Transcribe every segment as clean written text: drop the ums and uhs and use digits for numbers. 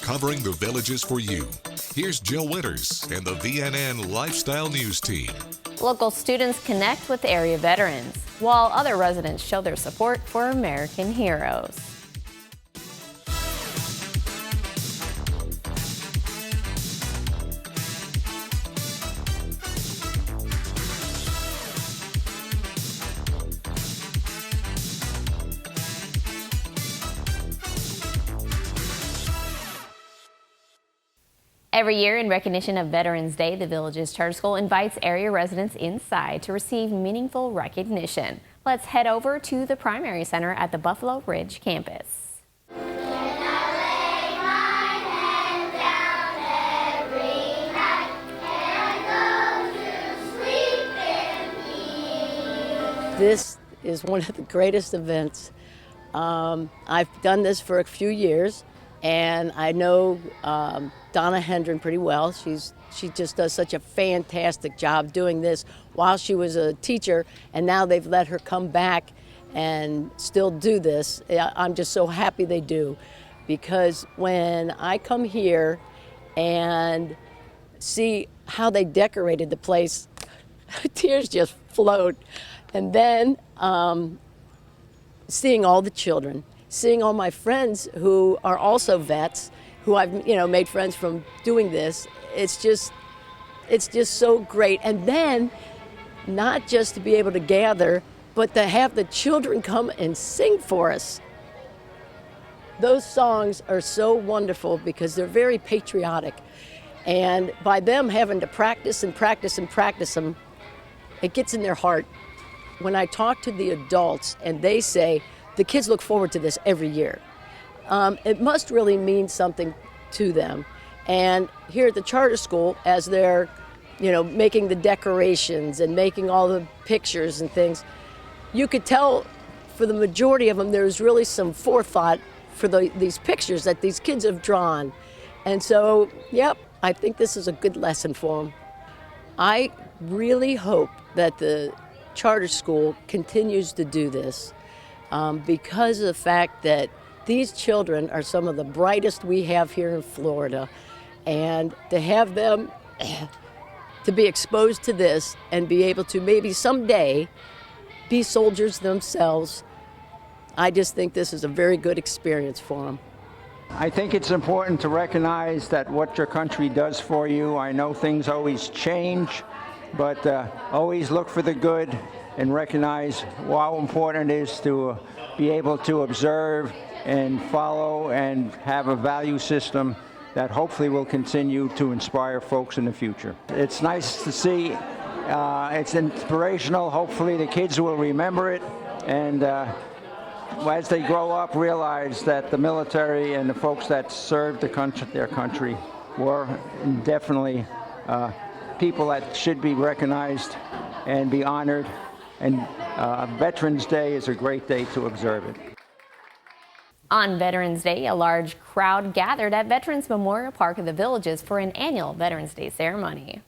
covering the villages for you. Here's Jill Winters and the VNN Lifestyle News Team. Local students connect with area veterans, while other residents show their support for American heroes. Every year, in recognition of Veterans Day, the Villages Charter School invites area residents inside to receive meaningful recognition. Let's head over to the Primary Center at the Buffalo Ridge campus. This is one of the greatest events. I've done this for a few years, and I know Donna Hendren pretty well. She just does such a fantastic job doing this while she was a teacher, and now they've let her come back and still do this. I'm just so happy they do, because when I come here and see how they decorated the place, tears just flowed. And then seeing all the children, seeing all my friends who are also vets, who I've made friends from doing this, it's just so great. And then not just to be able to gather, but to have the children come and sing for us. Those songs are so wonderful because they're very patriotic. And by them having to practice and practice and practice them, it gets in their heart. When I talk to the adults and they say, the kids look forward to this every year, it must really mean something to them. And here at the charter school, as they're, making the decorations and making all the pictures and things, you could tell for the majority of them there's really some forethought for these pictures that these kids have drawn. And so, I think this is a good lesson for them. I really hope that the charter school continues to do this because of the fact that these children are some of the brightest we have here in Florida, and to have them to be exposed to this and be able to maybe someday be soldiers themselves, I just think this is a very good experience for them. I think it's important to recognize that what your country does for you. I know things always change, but always look for the good and recognize how important it is to be able to observe and follow and have a value system that hopefully will continue to inspire folks in the future. It's nice to see. It's inspirational. Hopefully the kids will remember it, and as they grow up, realize that the military and the folks that served their country were definitely people that should be recognized and be honored. And Veterans Day is a great day to observe it. On Veterans Day, a large crowd gathered at Veterans Memorial Park of the Villages for an annual Veterans Day ceremony.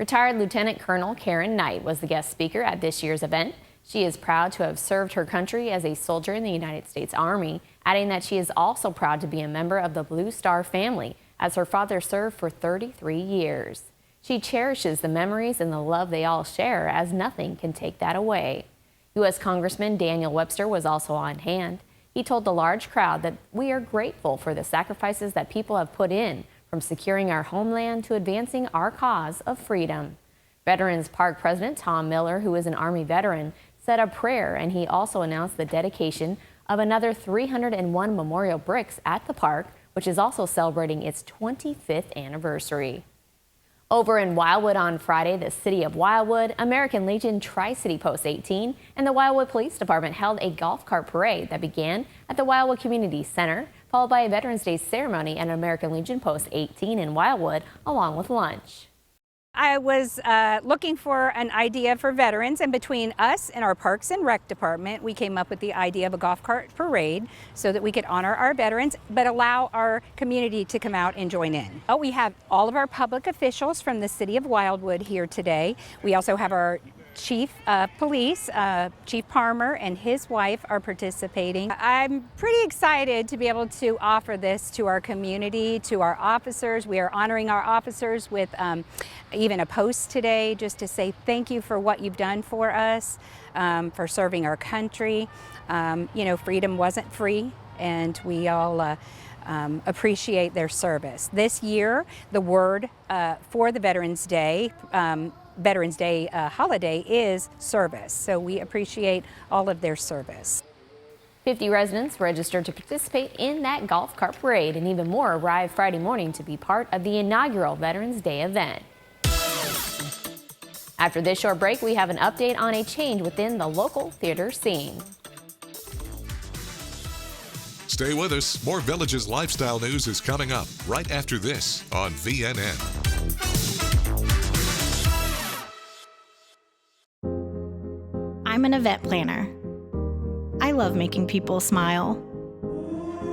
Retired Lieutenant Colonel Karen Knight was the guest speaker at this year's event. She is proud to have served her country as a soldier in the United States Army, adding that she is also proud to be a member of the Blue Star family, as her father served for 33 years. She cherishes the memories and the love they all share, as nothing can take that away. U.S. Congressman Daniel Webster was also on hand. He told the large crowd that we are grateful for the sacrifices that people have put in, from securing our homeland to advancing our cause of freedom. Veterans Park President Tom Miller, who is an Army veteran, said a prayer, and he also announced the dedication of another 301 memorial bricks at the park, which is also celebrating its 25th anniversary. Over in Wildwood on Friday, the city of Wildwood, American Legion Tri-City Post 18, and the Wildwood Police Department held a golf cart parade that began at the Wildwood Community Center, followed by a Veterans Day ceremony at American Legion Post 18 in Wildwood, along with lunch. I was looking for an idea for veterans, and between us and our Parks and Rec department, we came up with the idea of a golf cart parade so that we could honor our veterans, but allow our community to come out and join in. We have all of our public officials from the city of Wildwood here today. We also have our Chief of Police, Chief Palmer, and his wife are participating. I'm pretty excited to be able to offer this to our community, to our officers. We are honoring our officers with even a post today just to say thank you for what you've done for us, for serving our country. You know, freedom wasn't free, and we all appreciate their service. This year, the word for the Veterans Day holiday is service. So we appreciate all of their service. 50 residents registered to participate in that golf cart parade, and even more arrived Friday morning to be part of the inaugural Veterans Day event. After this short break, we have an update on a change within the local theater scene. Stay with us. More Villages lifestyle news is coming up right after this on VNN. I'm an event planner. I love making people smile.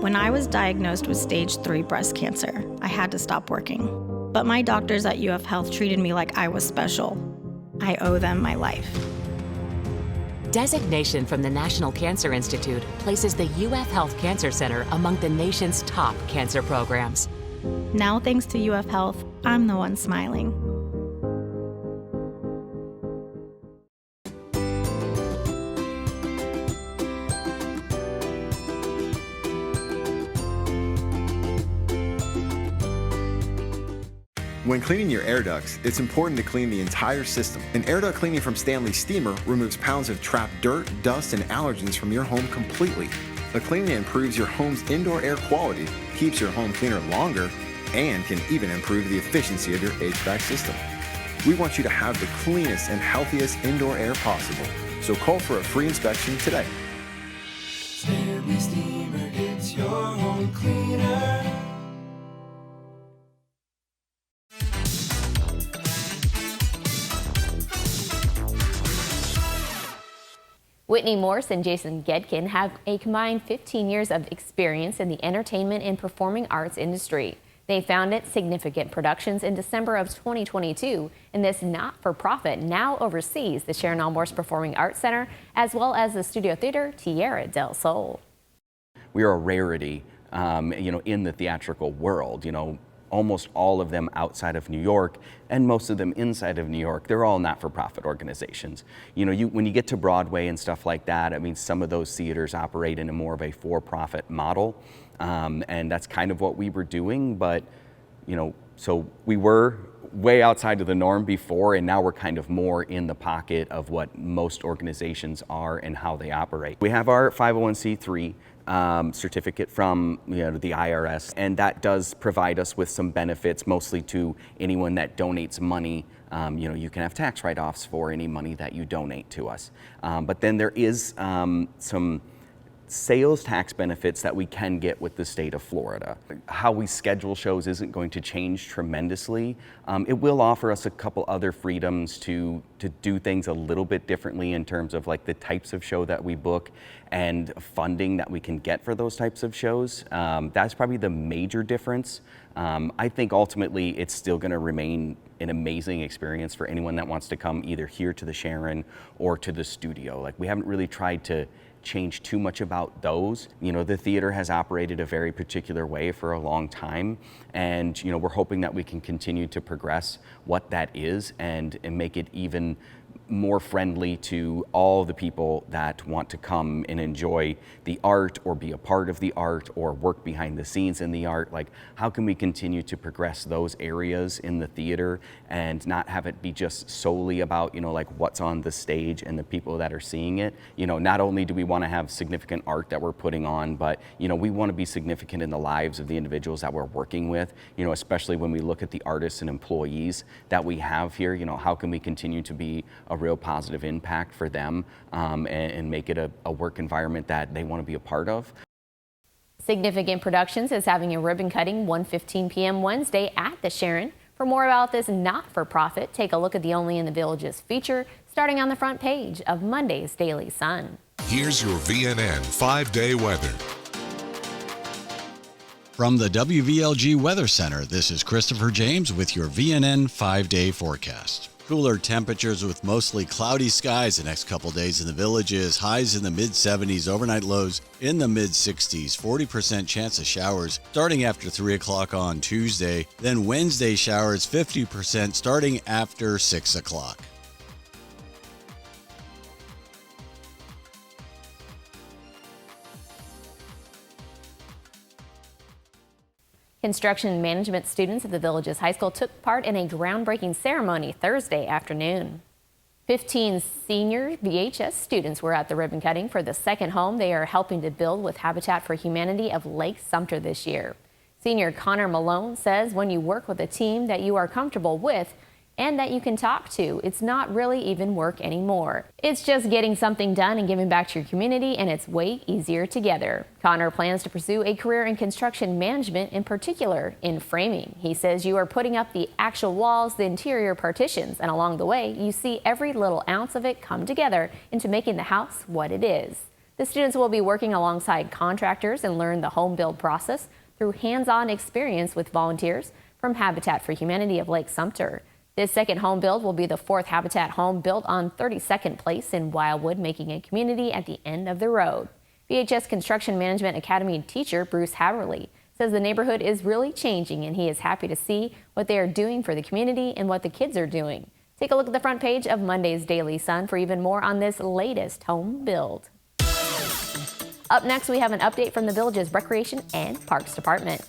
When I was diagnosed with stage 3 breast cancer, I had to stop working. But my doctors at UF Health treated me like I was special. I owe them my life. Designation from the National Cancer Institute places the UF Health Cancer Center among the nation's top cancer programs. Now, thanks to UF Health, I'm the one smiling. When cleaning your air ducts, it's important to clean the entire system. An air duct cleaning from Stanley Steamer removes pounds of trapped dirt, dust, and allergens from your home completely. The cleaning improves your home's indoor air quality, keeps your home cleaner longer, and can even improve the efficiency of your HVAC system. We want you to have the cleanest and healthiest indoor air possible. So call for a free inspection today. Stanley Steamer gets your home cleaner. Whitney Morse and Jason Gedkin have a combined 15 years of experience in the entertainment and performing arts industry. They founded Significant Productions in December of 2022, and this not-for-profit now oversees the Sharon L. Morse Performing Arts Center as well as the studio theater Tierra del Sol. We are a rarity, in the theatrical world. Almost all of them outside of New York and most of them inside of New York, they're all not-for-profit organizations. When you get to Broadway and stuff like that, some of those theaters operate in a more of a for-profit model. And that's kind of what we were doing, but, so we were way outside of the norm before, and now we're kind of more in the pocket of what most organizations are and how they operate. We have our 501c3 certificate from the IRS, and that does provide us with some benefits, mostly to anyone that donates money. You can have tax write-offs for any money that you donate to us. But then there is some sales tax benefits that we can get with the state of Florida. How we schedule shows isn't going to change tremendously. It will offer us a couple other freedoms to do things a little bit differently in terms of like the types of show that we book and funding that we can get for those types of shows. That's probably the major difference. I think ultimately it's still going to remain an amazing experience for anyone that wants to come either here to the Sharon or to the studio. Like, we haven't really tried to change too much about those. The theater has operated a very particular way for a long time, and we're hoping that we can continue to progress what that is and make it even more friendly to all the people that want to come and enjoy the art or be a part of the art or work behind the scenes in the art. Like, how can we continue to progress those areas in the theater and not have it be just solely about, like what's on the stage and the people that are seeing it? Not only do we want to have significant art that we're putting on, but, we want to be significant in the lives of the individuals that we're working with, especially when we look at the artists and employees that we have here. How can we continue to be a real positive impact for them and make it a work environment that they want to be a part of. Significant Productions is having a ribbon cutting 1:15 p.m. Wednesday at the Sharon. For more about this not-for-profit, take a look at the Only in the Villages feature starting on the front page of Monday's Daily Sun. Here's your VNN 5-day weather. From the WVLG Weather Center, this is Christopher James with your VNN 5-day forecast. Cooler temperatures with mostly cloudy skies the next couple days in the Villages. Highs in the mid-70s, overnight lows in the mid-60s. 40% chance of showers starting after 3 o'clock on Tuesday. Then Wednesday showers 50% starting after 6 o'clock. Construction management students at the Villages High School took part in a groundbreaking ceremony Thursday afternoon. 15 senior VHS students were at the ribbon cutting for the second home they are helping to build with Habitat for Humanity of Lake Sumter this year. Senior Connor Malone says when you work with a team that you are comfortable with and that you can talk to, it's not really even work anymore. It's just getting something done and giving back to your community, and it's way easier together. Connor plans to pursue a career in construction management, in particular in framing. He says you are putting up the actual walls, the interior partitions, and along the way, you see every little ounce of it come together into making the house what it is. The students will be working alongside contractors and learn the home build process through hands-on experience with volunteers from Habitat for Humanity of Lake Sumter. This second home build will be the fourth Habitat home built on 32nd Place in Wildwood, making a community at the end of the road. VHS Construction Management Academy teacher Bruce Haverly says the neighborhood is really changing, and he is happy to see what they are doing for the community and what the kids are doing. Take a look at the front page of Monday's Daily Sun for even more on this latest home build. Up next, we have an update from the Villages Recreation and Parks Department.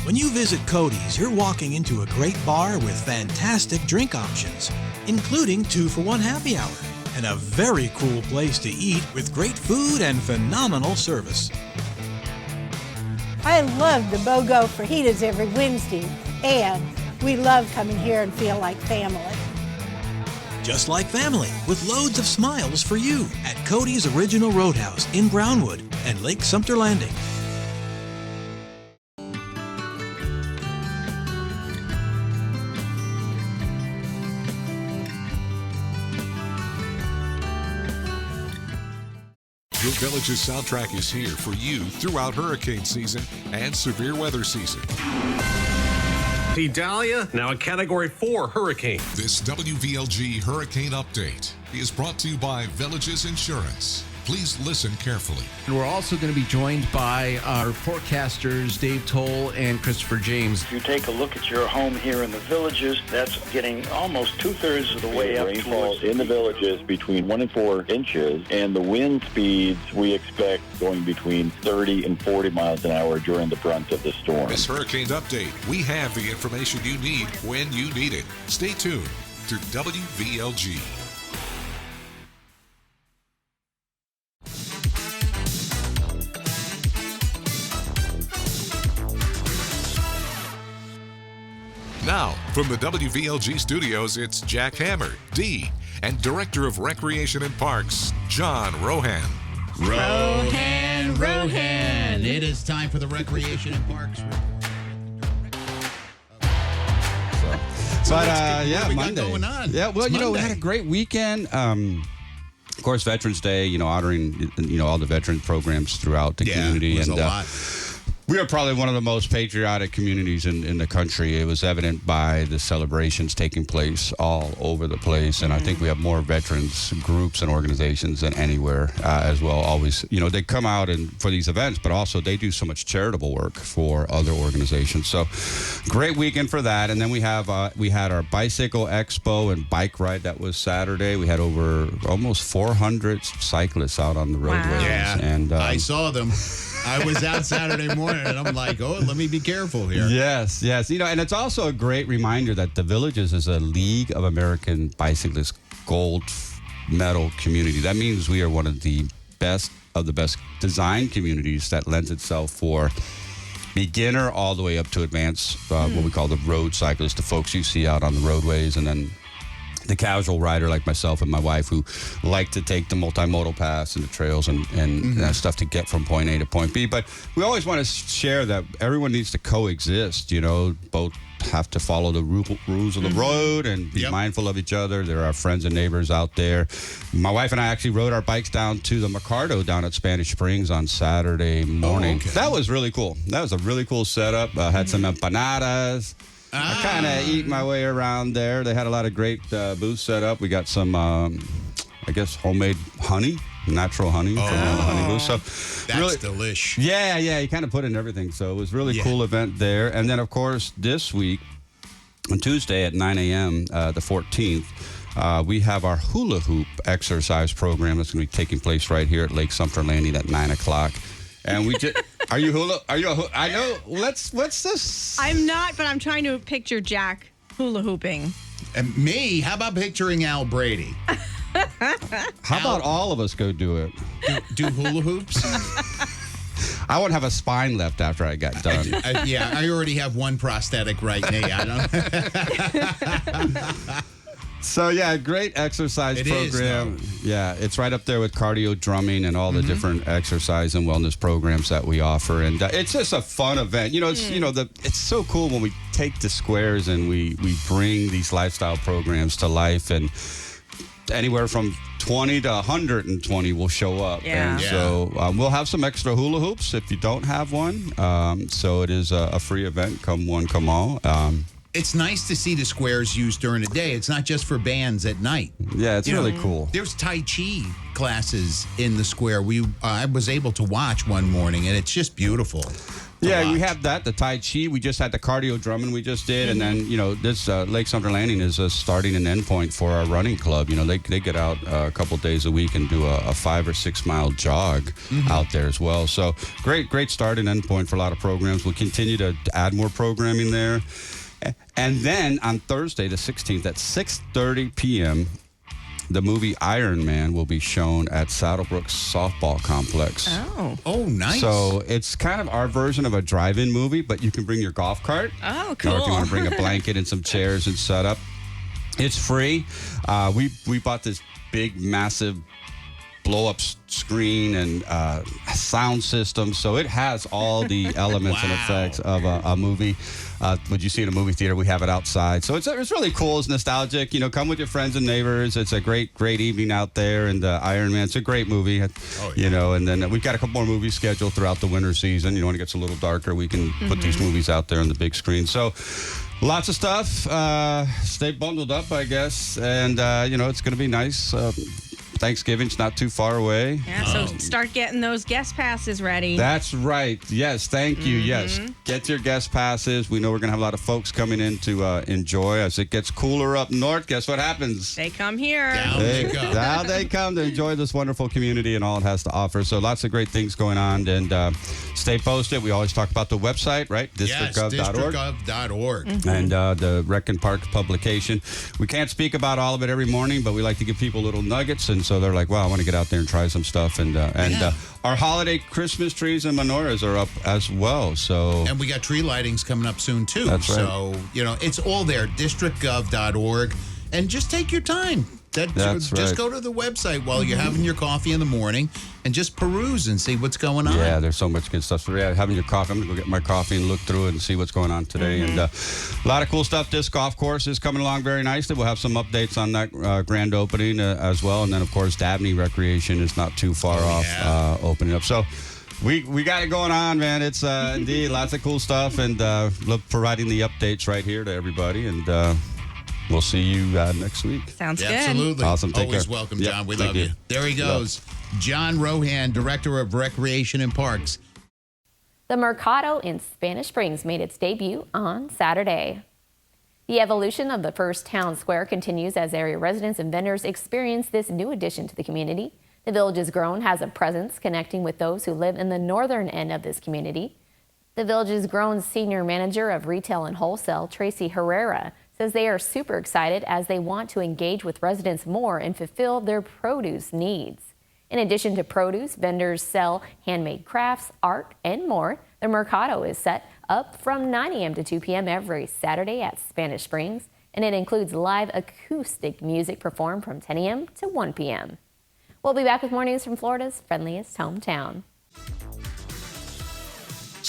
When you visit Cody's, you're walking into a great bar with fantastic drink options, including 2-for-1 happy hour, and a very cool place to eat with great food and phenomenal service. I love the BOGO fajitas every Wednesday, and we love coming here and feel like family. Just like family, with loads of smiles for you at Cody's Original Roadhouse in Brownwood and Lake Sumter Landing. Your Villages soundtrack is here for you throughout hurricane season and severe weather season. Idalia, now a Category 4 hurricane. This WVLG Hurricane Update is brought to you by Villages Insurance. Please listen carefully. And we're also going to be joined by our forecasters, Dave Toll and Christopher James. If you take a look at your home here in the Villages, that's getting almost 2/3 of the way up. Rainfall in the Villages between 1 and 4 inches, and the wind speeds we expect going between 30 and 40 miles an hour during the brunt of the storm. This Hurricane Update, we have the information you need when you need it. Stay tuned to WVLG. Now, from the WVLG studios, it's Jack Hammer, D, and Director of Recreation and Parks, John Rohan. Rohan. It is time for the Recreation and Parks Monday. Going on? Yeah, well, we had a great weekend. Of course, Veterans Day, honoring, all the veteran programs throughout the community. It was a lot. We are probably one of the most patriotic communities in the country. It was evident by the celebrations taking place all over the place. And I think we have more veterans groups and organizations than anywhere as well. Always, they come out for these events, but also they do so much charitable work for other organizations. So great weekend for that. And then we had our bicycle expo and bike ride that was Saturday. We had over almost 400 cyclists out on the roadways. Wow. Yeah, and I saw them. I was out Saturday morning, and I'm like, let me be careful here. Yes. And it's also a great reminder that the Villages is a League of American Bicyclists gold medal community. That means we are one of the best design communities that lends itself for beginner all the way up to advanced, what we call the road cyclists, the folks you see out on the roadways, and then the casual rider like myself and my wife who like to take the multimodal paths and the trails and stuff to get from point A to point B. But we always want to share that everyone needs to coexist, both have to follow the rules of the road and be mindful of each other. There are friends and neighbors out there. My wife and I actually rode our bikes down to the Mercado down at Spanish Springs on Saturday morning. That was really cool. That was a really cool setup. Had some empanadas. I kind of eat my way around there. They had a lot of great booths set up. We got some, I guess, homemade honey. Natural honey from the honey booth. So that's really, delish. Yeah, you kind of put in everything. So it was really cool event there. And then, of course, this week, on Tuesday at 9 a.m., the 14th, we have our hula hoop exercise program that's going to be taking place right here at Lake Sumter Landing at 9 o'clock. And we just, are you a hula? I know, what's this? I'm not, but I'm trying to picture Jack hula hooping. And me? How about picturing Al Brady? How about all of us go do it? Do hula hoops? I won't have a spine left after I got done. Yeah, I already have one prosthetic right knee. So, yeah, great exercise program. Yeah, it's right up there with cardio drumming and all the different exercise and wellness programs that we offer. And it's just a fun event. You know, it's it's so cool when we take the squares and we bring these lifestyle programs to life, and anywhere from 20 to 120 will show up. Yeah. And so we'll have some extra hula hoops if you don't have one. So it is a free event. Come one, come all. It's nice to see the squares used during the day. It's not just for bands at night. Yeah, it's really cool. There's Tai Chi classes in the square. I was able to watch one morning, and it's just beautiful. Yeah, we have that, the Tai Chi. We just had the cardio drumming we just did. And then, this Lake Sumter Landing is a starting and end point for our running club. They get out a couple days a week and do a 5 or 6 mile jog out there as well. So great start and end point for a lot of programs. We'll continue to add more programming there. And then on Thursday, the 16th at 6:30 p.m., the movie Iron Man will be shown at Saddlebrook Softball Complex. Oh, nice. So it's kind of our version of a drive-in movie, but you can bring your golf cart. Oh, cool. Or if you want to bring a blanket and some chairs and set up. It's free. We bought this big, massive blow-up screen and sound system, so it has all the elements and effects of a movie. Would you see it in a movie theater? We have it outside, so it's really cool. It's nostalgic. Come with your friends and neighbors. It's a great evening out there. And Iron Man, it's a great movie. And then we've got a couple more movies scheduled throughout the winter season. When it gets a little darker, we can put these movies out there on the big screen. So lots of stuff. Stay bundled up, I guess, and it's going to be nice. Thanksgiving's not too far away. Yeah, so start getting those guest passes ready. That's right. Yes, thank you. Yes, get your guest passes. We know we're going to have a lot of folks coming in to enjoy. As it gets cooler up north, guess what happens? They come here. Down they come to enjoy this wonderful community and all it has to offer. So lots of great things going on. And stay posted. We always talk about the website, right? Districtgov.org. Yes, districtgov.org. And the Rec and Park publication. We can't speak about all of it every morning, but we like to give people little nuggets. And so they're like, wow, I want to get out there and try some stuff. And our holiday Christmas trees and menorahs are up as well. So and we got tree lightings coming up soon, too. That's right. So, it's all there, districtgov.org. And just take your time. Just go to the website while you're having your coffee in the morning and just peruse and see what's going on. Yeah, there's so much good stuff. So, having your coffee, I'm going to go get my coffee and look through it and see what's going on today. And a lot of cool stuff. Disc golf course is coming along very nicely. We'll have some updates on that grand opening as well. And then, of course, Dabney Recreation is not too far off opening up. So we got it going on, man. It's indeed lots of cool stuff. And providing the updates right here to everybody. And we'll see you next week. Sounds good. Absolutely. Awesome. Take Always care. welcome, John. Yep. We Thank love you. you. There he goes. John Rohan, Director of Recreation and Parks. The Mercado in Spanish Springs made its debut on Saturday. The evolution of the first town square continues as area residents and vendors experience this new addition to the community. The village has grown, has a presence connecting with those who live in the northern end of this community. The village's grown senior manager of retail and wholesale, Tracy Herrera, says they are super excited as they want to engage with residents more and fulfill their produce needs. In addition to produce, vendors sell handmade crafts, art, and more. The Mercado is set up from 9 a.m. to 2 p.m. every Saturday at Spanish Springs, and it includes live acoustic music performed from 10 a.m. to 1 p.m. We'll be back with more news from Florida's friendliest hometown.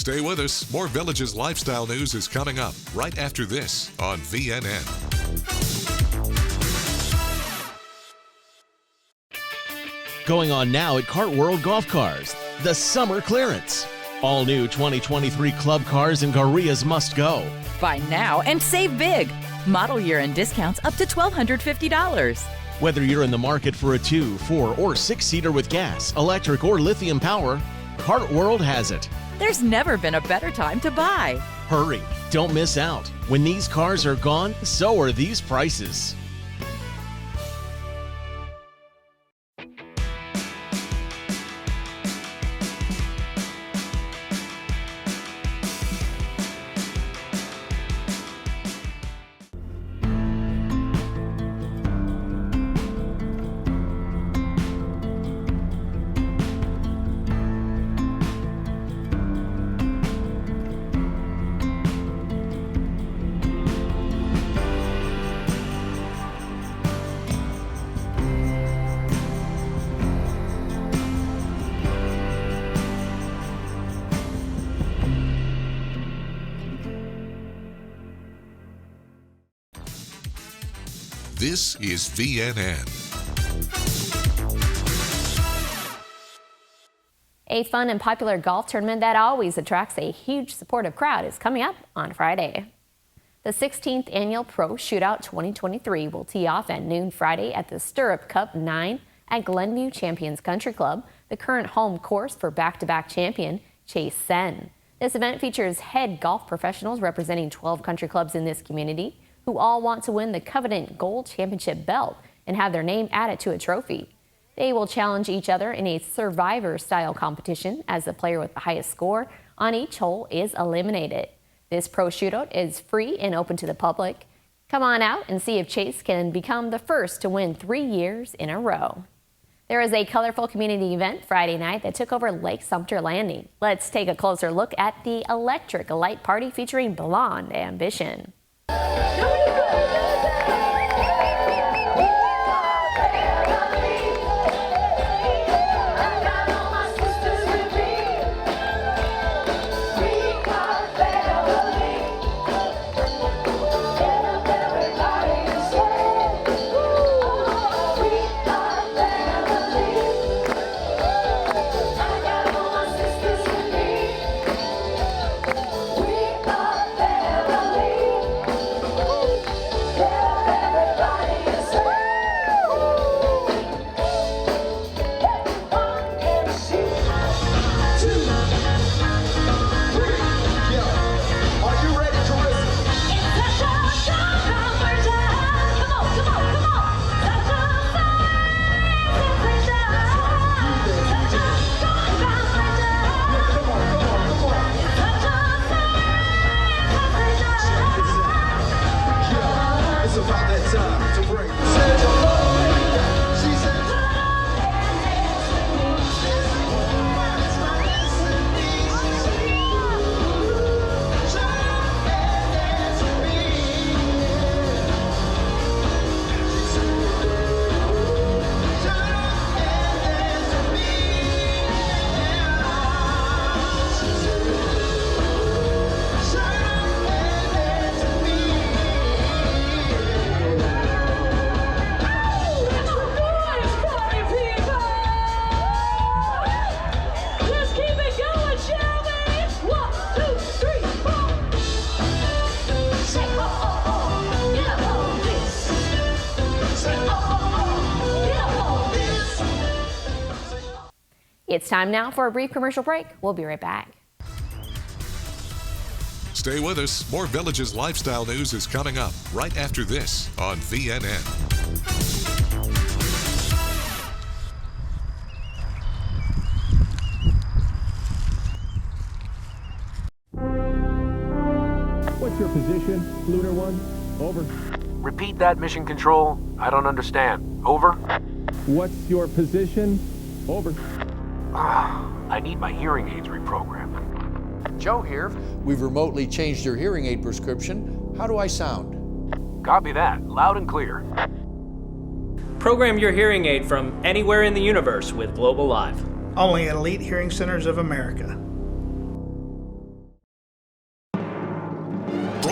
Stay with us. More Villages lifestyle news is coming up right after this on VNN. Going on now at Kart World Golf Cars, the summer clearance. All new 2023 club cars and Garias must go. Buy now and save big. Model year and discounts up to $1,250. Whether you're in the market for a 2, 4, or 6-seater with gas, electric, or lithium power, Kart World has it. There's never been a better time to buy. Hurry, don't miss out. When these cars are gone, so are these prices. This is VNN. A fun and popular golf tournament that always attracts a huge supportive crowd is coming up on Friday. The 16th Annual Pro Shootout 2023 will tee off at noon Friday at the Stirrup Cup 9 at Glenview Champions Country Club, the current home course for back-to-back champion Chase Sen. This event features head golf professionals representing 12 country clubs in this community, who all want to win the coveted Gold Championship belt and have their name added to a trophy. They will challenge each other in a survivor-style competition as the player with the highest score on each hole is eliminated. This pro shootout is free and open to the public. Come on out and see if Chase can become the first to win 3 years in a row. There is a colorful community event Friday night that took over Lake Sumter Landing. Let's take a closer look at the electric light party featuring Blonde Ambition. It's time now for a brief commercial break. We'll be right back. Stay with us. More Villages lifestyle news is coming up right after this on VNN. What's your position, Lunar One? Over. Repeat that, Mission Control. I don't understand. Over. What's your position? Over. I need my hearing aids reprogrammed. Joe here. We've remotely changed your hearing aid prescription. How do I sound? Copy that. Loud and clear. Program your hearing aid from anywhere in the universe with Global Live. Only at Elite Hearing Centers of America.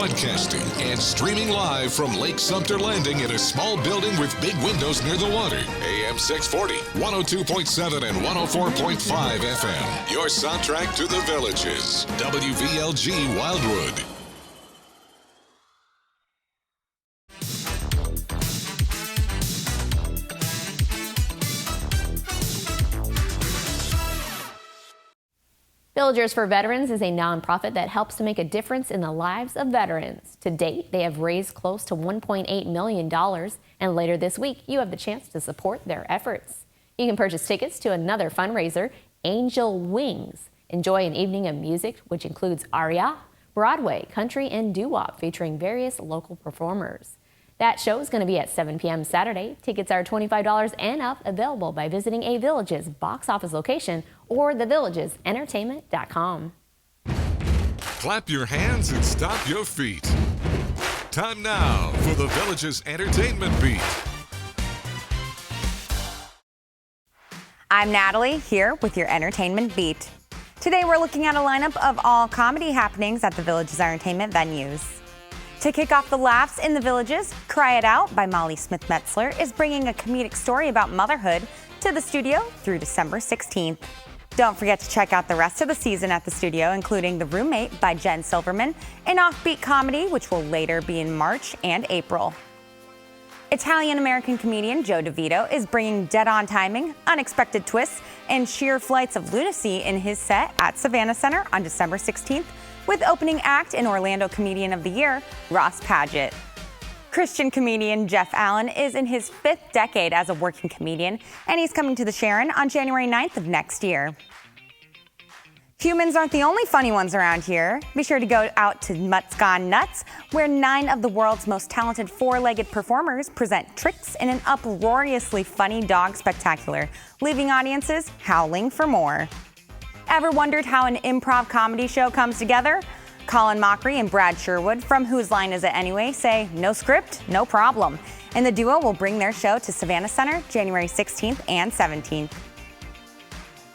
broadcasting and streaming live from Lake Sumter Landing in a small building with big windows near the water. AM 640, 102.7 and 104.5 FM. Your soundtrack to the Villages. WVLG Wildwood. Villagers for Veterans is a nonprofit that helps to make a difference in the lives of veterans. To date, they have raised close to $1.8 million, and later this week, you have the chance to support their efforts. You can purchase tickets to another fundraiser, Angel Wings. Enjoy an evening of music, which includes aria, Broadway, country, and doo-wop, featuring various local performers. That show is going to be at 7 p.m. Saturday. Tickets are $25 and up, available by visiting a Villages box office location or thevillagesentertainment.com. Clap your hands and stomp your feet. Time now for the Villages Entertainment Beat. I'm Natalie, here with your Entertainment Beat. Today we're looking at a lineup of all comedy happenings at the Villages Entertainment venues. To kick off the laughs in the Villages, Cry It Out by Molly Smith-Metzler is bringing a comedic story about motherhood to the studio through December 16th. Don't forget to check out the rest of the season at the studio, including The Roommate by Jen Silverman, an offbeat comedy which will later be in March and April. Italian-American comedian Joe DeVito is bringing dead-on timing, unexpected twists, and sheer flights of lunacy in his set at Savannah Center on December 16th, with opening act and Orlando Comedian of the Year, Ross Padgett. Christian comedian Jeff Allen is in his 5th decade as a working comedian, and he's coming to the Sharon on January 9th of next year. Humans aren't the only funny ones around here. Be sure to go out to Mutt's Gone Nuts, where 9 of the world's most talented 4-legged performers present tricks in an uproariously funny dog spectacular, leaving audiences howling for more. Ever wondered how an improv comedy show comes together? Colin Mockery and Brad Sherwood from Whose Line Is It Anyway say no script, no problem. And the duo will bring their show to Savannah Center January 16th and 17th.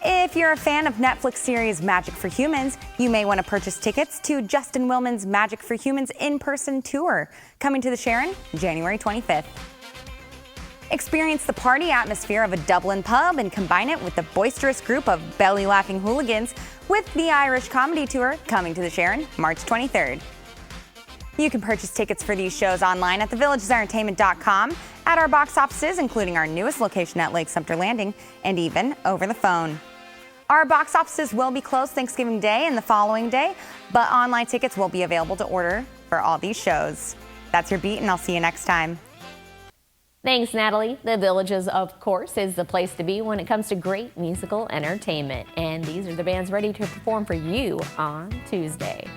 If you're a fan of Netflix series Magic for Humans, you may want to purchase tickets to Justin Willman's Magic for Humans in-person tour, coming to the Sharon January 25th. Experience the party atmosphere of a Dublin pub and combine it with the boisterous group of belly-laughing hooligans with the Irish Comedy Tour coming to the Sharon March 23rd. You can purchase tickets for these shows online at thevillagesentertainment.com, at our box offices, including our newest location at Lake Sumter Landing, and even over the phone. Our box offices will be closed Thanksgiving Day and the following day, but online tickets will be available to order for all these shows. That's your beat, and I'll see you next time. Thanks, Natalie. The Villages, of course, is the place to be when it comes to great musical entertainment. And these are the bands ready to perform for you on Tuesday.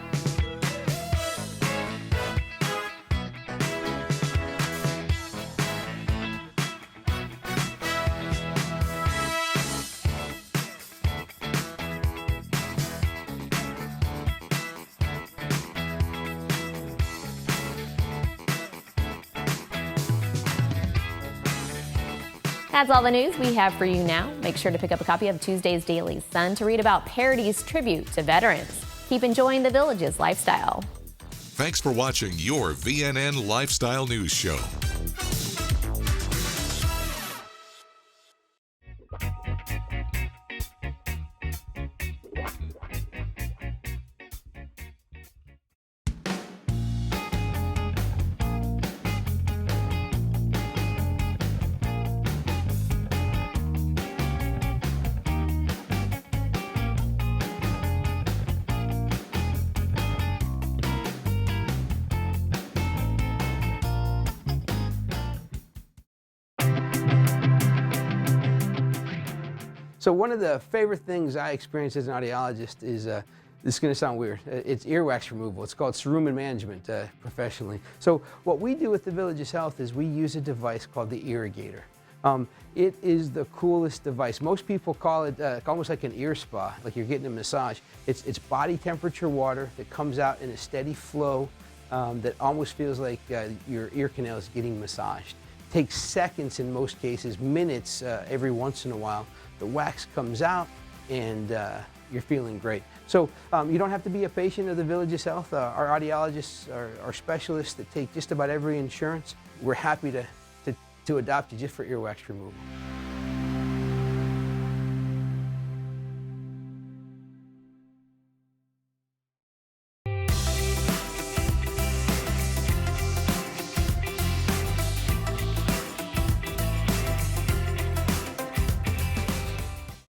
That's all the news we have for you now. Make sure to pick up a copy of Tuesday's Daily Sun to read about Parody's tribute to veterans. Keep enjoying the Villages lifestyle. Thanks for watching your VNN Lifestyle News Show. So one of the favorite things I experience as an audiologist is, this is going to sound weird, it's earwax removal. It's called cerumen management professionally. So what we do at the Villages Health is we use a device called the irrigator. It is the coolest device. Most people call it almost like an ear spa, like you're getting a massage. It's body temperature water that comes out in a steady flow that almost feels like your ear canal is getting massaged. It takes seconds in most cases, minutes every once in a while. The wax comes out and you're feeling great. So you don't have to be a patient of the Villages Health. Our audiologists are specialists that take just about every insurance. We're happy to adopt you just for earwax removal.